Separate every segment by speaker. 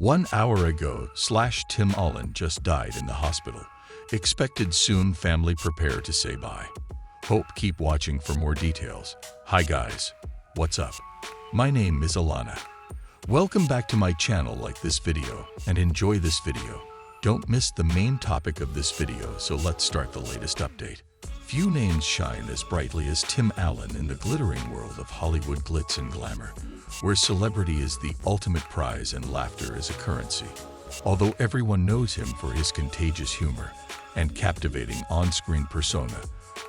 Speaker 1: 1 hour ago, Tim Allen just died in the hospital. Expected soon, family prepare to say bye. Hope keep watching for more details. Hi guys, what's up? My name is Alana. Welcome back to my channel. Like this video and enjoy this video. Don't miss the main topic of this video, so let's start the latest update. Few names shine as brightly as Tim Allen in the glittering world of Hollywood glitz and glamour, where celebrity is the ultimate prize and laughter is a currency. Although everyone knows him for his contagious humor and captivating on-screen persona,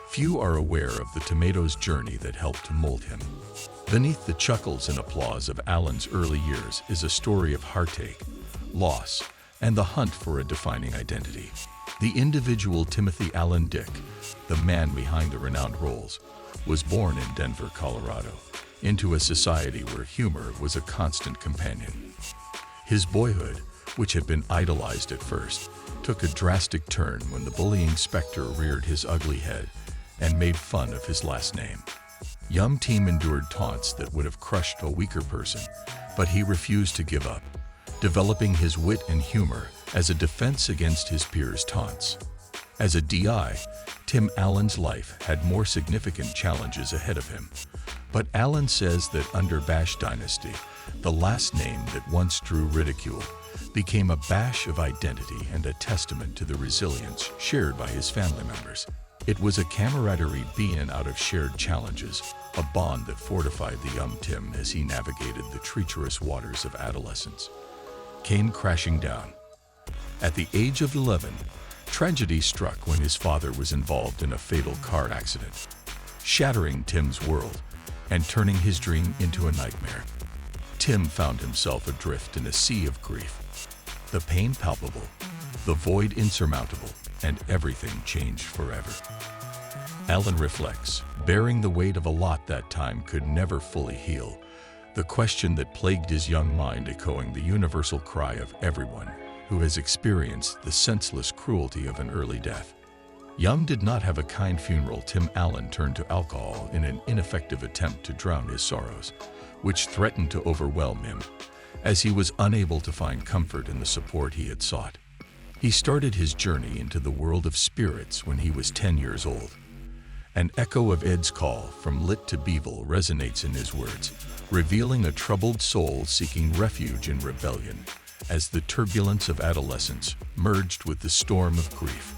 Speaker 1: few are aware of the tomatoes journey that helped to mold him. Beneath the chuckles and applause of Allen's early years is a story of heartache, loss, and the hunt for a defining identity. The individual Timothy Allen Dick, the man behind the renowned roles, was born in Denver, Colorado, into a society where humor was a constant companion. His boyhood, which had been idolized at first, took a drastic turn when the bullying specter reared his ugly head and made fun of his last name. Young Tim endured taunts that would have crushed a weaker person, but he refused to give up, developing his wit and humor as a defense against his peers' taunts. As a DI, Tim Allen's life had more significant challenges ahead of him, but Allen says that under Bash Dynasty, the last name that once drew ridicule became a bash of identity and a testament to the resilience shared by his family members. It was a camaraderie born out of shared challenges, a bond that fortified the young Tim as he navigated the treacherous waters of adolescence. Came crashing down. At the age of 11, tragedy struck when his father was involved in a fatal car accident, shattering Tim's world and turning his dream into a nightmare. Tim found himself adrift in a sea of grief. The pain palpable, the void insurmountable, and everything changed forever. Allen reflects, bearing the weight of a lot that time could never fully heal, the question that plagued his young mind echoing the universal cry of everyone who has experienced the senseless cruelty of an early death. Young did not have a kind funeral. Tim Allen turned to alcohol in an ineffective attempt to drown his sorrows, which threatened to overwhelm him, as he was unable to find comfort in the support he had sought. He started his journey into the world of spirits when he was 10 years old. An echo of Ed's call from lit to Beevil resonates in his words, revealing a troubled soul seeking refuge in rebellion, as the turbulence of adolescence merged with the storm of grief.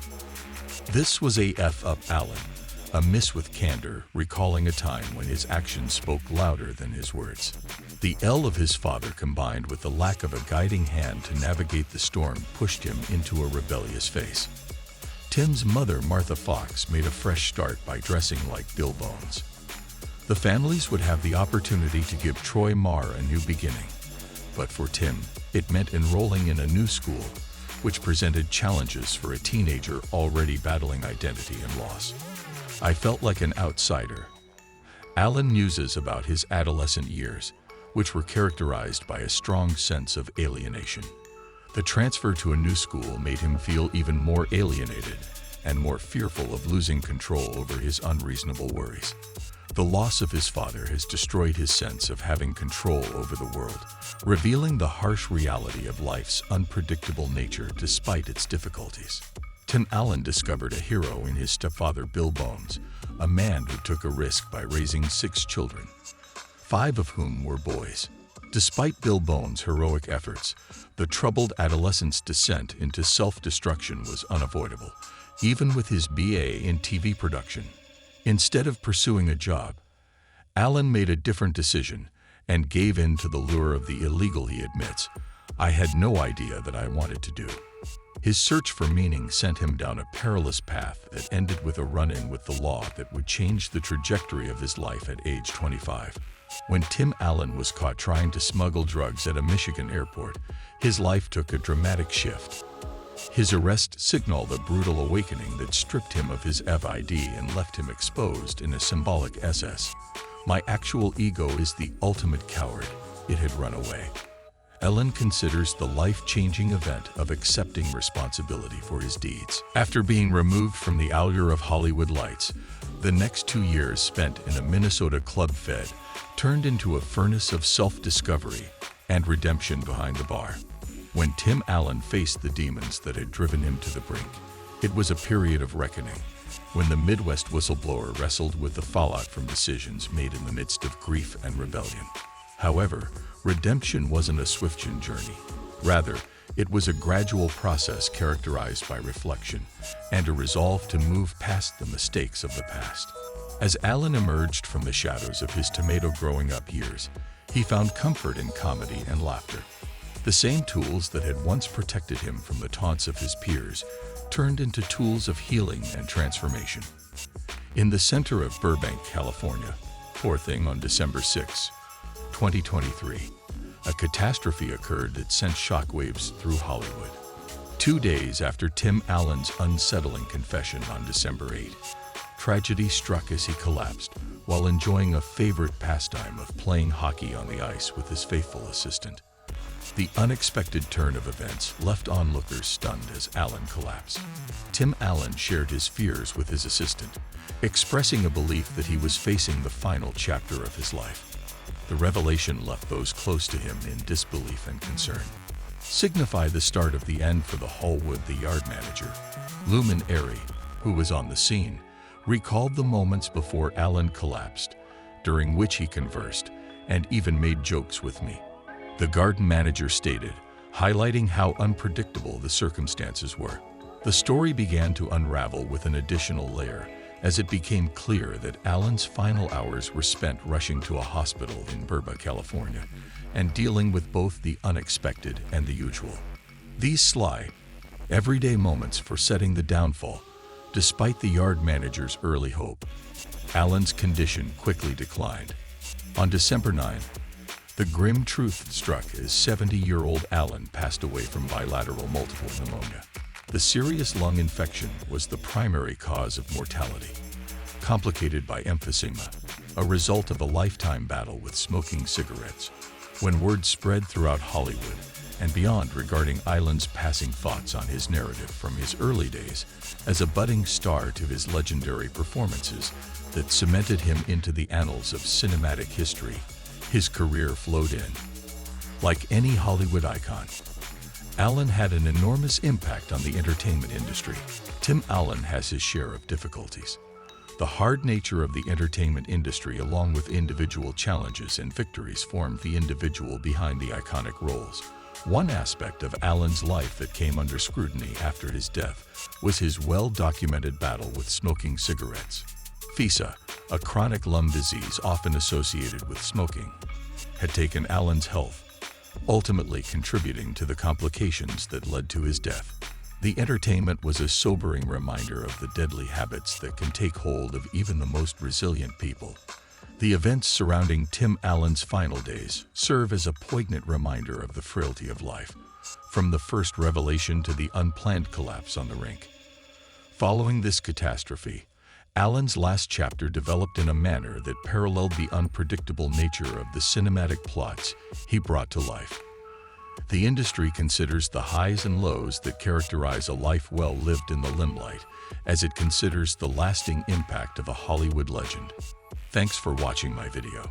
Speaker 1: This was a F up Allen, a miss with candor, recalling a time when his actions spoke louder than his words. The L of his father combined with the lack of a guiding hand to navigate the storm pushed him into a rebellious phase. Tim's mother, Martha Fox, made a fresh start by dressing like Bill Bones. The families would have the opportunity to give Troy Marr a new beginning, but for Tim, it meant enrolling in a new school, which presented challenges for a teenager already battling identity and loss. I felt like an outsider. Allen muses about his adolescent years, which were characterized by a strong sense of alienation. The transfer to a new school made him feel even more alienated and more fearful of losing control over his unreasonable worries. The loss of his father has destroyed his sense of having control over the world, revealing the harsh reality of life's unpredictable nature despite its difficulties. Tim Allen discovered a hero in his stepfather Bill Bones, a man who took a risk by raising 6 children, 5 of whom were boys. Despite Bill Bones' heroic efforts, the troubled adolescent's descent into self-destruction was unavoidable, even with his BA in TV production. Instead of pursuing a job, Allen made a different decision and gave in to the lure of the illegal. He admits, "I had no idea that I wanted to do." His search for meaning sent him down a perilous path that ended with a run-in with the law that would change the trajectory of his life at age 25. When Tim Allen was caught trying to smuggle drugs at a Michigan airport, his life took a dramatic shift. His arrest signaled a brutal awakening that stripped him of his FID and left him exposed in a symbolic SS. "My actual ego is the ultimate coward," it had run away. Allen considers the life-changing event of accepting responsibility for his deeds. After being removed from the allure of Hollywood lights, the next 2 years spent in a Minnesota club fed turned into a furnace of self-discovery and redemption behind the bar. when Tim Allen faced the demons that had driven him to the brink. It was a period of reckoning, when the Midwest whistleblower wrestled with the fallout from decisions made in the midst of grief and rebellion. However, redemption wasn't a swift journey. Rather, it was a gradual process characterized by reflection and a resolve to move past the mistakes of the past. As Allen emerged from the shadows of his tomato-growing-up years, he found comfort in comedy and laughter. The same tools that had once protected him from the taunts of his peers turned into tools of healing and transformation. In the center of Burbank, California, poor thing on December 6, 2023, a catastrophe occurred that sent shockwaves through Hollywood. 2 days after Tim Allen's unsettling confession on December 8, tragedy struck as he collapsed while enjoying a favorite pastime of playing hockey on the ice with his faithful assistant. The unexpected turn of events left onlookers stunned as Allen collapsed. Tim Allen shared his fears with his assistant, expressing a belief that he was facing the final chapter of his life. The revelation left those close to him in disbelief and concern. Signify the start of the end for the Hallwood. The yard manager, Lumen Airy, who was on the scene, recalled the moments before Allen collapsed, during which he conversed and even made jokes with me. The garden manager stated, highlighting how unpredictable the circumstances were. The story began to unravel with an additional layer as it became clear that Allen's final hours were spent rushing to a hospital in Burbank, California, and dealing with both the unexpected and the usual. These sly, everyday moments foresetting the downfall. Despite the yard manager's early hope, Allen's condition quickly declined. On December 9, the grim truth struck as 70-year-old Allen passed away from bilateral multiple pneumonia. The serious lung infection was the primary cause of mortality, complicated by emphysema, a result of a lifetime battle with smoking cigarettes. When word spread throughout Hollywood and beyond regarding Allen's passing, thoughts on his narrative from his early days as a budding star to his legendary performances that cemented him into the annals of cinematic history, his career flowed in. Like any Hollywood icon, Allen had an enormous impact on the entertainment industry. Tim Allen has his share of difficulties. The hard nature of the entertainment industry, along with individual challenges and victories, formed the individual behind the iconic roles. One aspect of Allen's life that came under scrutiny after his death was his well-documented battle with smoking cigarettes. FISA, a chronic lung disease often associated with smoking, had taken Allen's health, ultimately contributing to the complications that led to his death. The entertainment was a sobering reminder of the deadly habits that can take hold of even the most resilient people. The events surrounding Tim Allen's final days serve as a poignant reminder of the frailty of life, from the first revelation to the unplanned collapse on the rink. Following this catastrophe, Allen's last chapter developed in a manner that paralleled the unpredictable nature of the cinematic plots he brought to life. The industry considers the highs and lows that characterize a life well lived in the limelight, as it considers the lasting impact of a Hollywood legend. Thanks for watching my video.